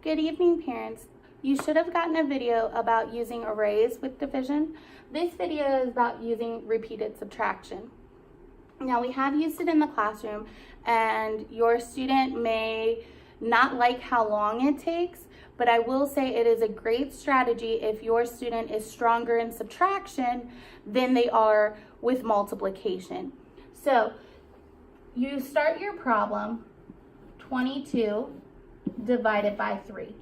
Good evening, parents. You should have gotten a video about using arrays with division. This video is about using repeated subtraction. Now, we have used it in the classroom, and your student may not like how long it takes, but I will say it is a great strategy if your student is stronger in subtraction than they are with multiplication. So, you start your problem, 22 divided by 3.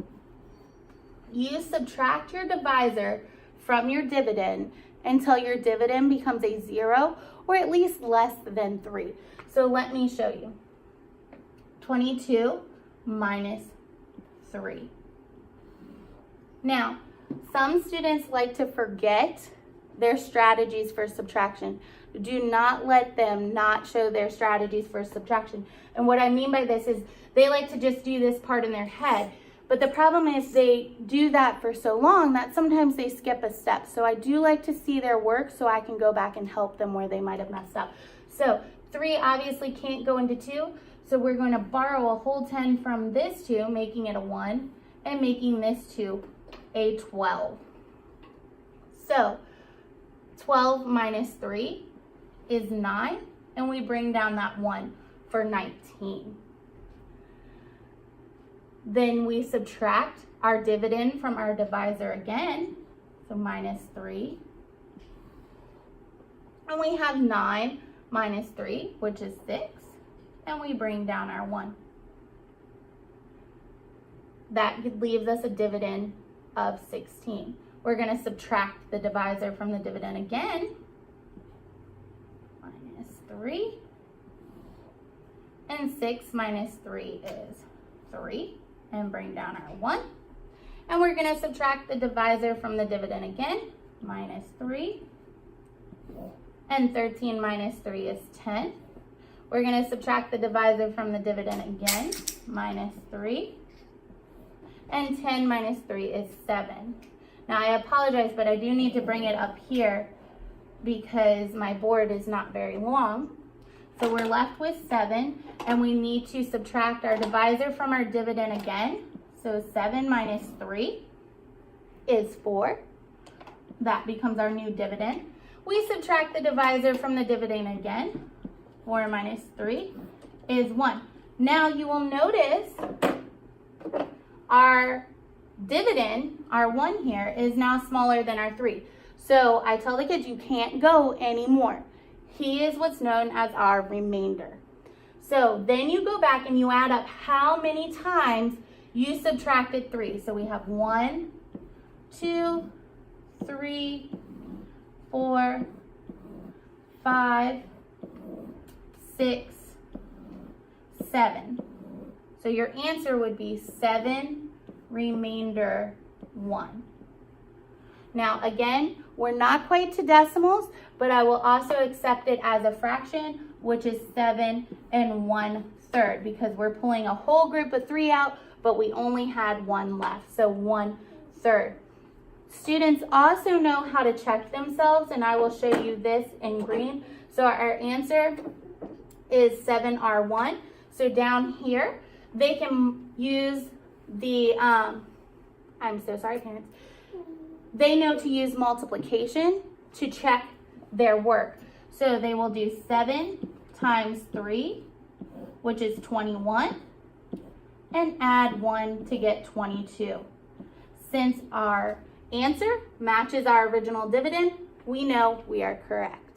You subtract your divisor from your dividend until your dividend becomes a 0 or at least less than 3. So let me show you. 22 minus 3. Now, some students like to forget their strategies for subtraction. Do not let them not show their strategies for subtraction. And what I mean by this is they like to just do this part in their head. But the problem is they do that for so long that sometimes they skip a step. So I do like to see their work so I can go back and help them where they might have messed up. So 3 obviously can't go into 2. So we're going to borrow a whole 10 from this 2, making it a 1, and making this 2 a 12. So 12 minus 3 is 9, and we bring down that 1 for 19. Then we subtract our dividend from our divisor again, so minus 3. And we have 9 minus 3, which is 6, and we bring down our 1. That leaves us a dividend of 16. We're going to subtract the divisor from the dividend again, minus 3, and 6 minus 3 is 3. And bring down our 1. And we're going to subtract the divisor from the dividend again, minus 3. And 13 minus 3 is 10. We're going to subtract the divisor from the dividend again, minus 3. And 10 minus 3 is 7. Now, I apologize, but I do need to bring it up here because my board is not very long. So we're left with 7, and we need to subtract our divisor from our dividend again. So 7 minus 3 is 4. That becomes our new dividend. We subtract the divisor from the dividend again. 4 minus 3 is 1. Now you will notice our dividend, our 1 here, is now smaller than our 3. So I tell the kids you can't go anymore. He is what's known as our remainder. So then you go back and you add up how many times you subtracted 3. So we have 1, 2, 3, 4, 5, 6, 7. So your answer would be 7 remainder 1. Now again, we're not quite to decimals, but I will also accept it as a fraction, which is 7 1/3, because we're pulling a whole group of 3 out, but we only had 1 left, so 1/3. Students also know how to check themselves, and I will show you this in green. So our answer is 7R1. So down here, they can use the, I'm so sorry, parents. They know to use multiplication to check their work. So they will do 7 times 3, which is 21, and add 1 to get 22. Since our answer matches our original dividend, we know we are correct.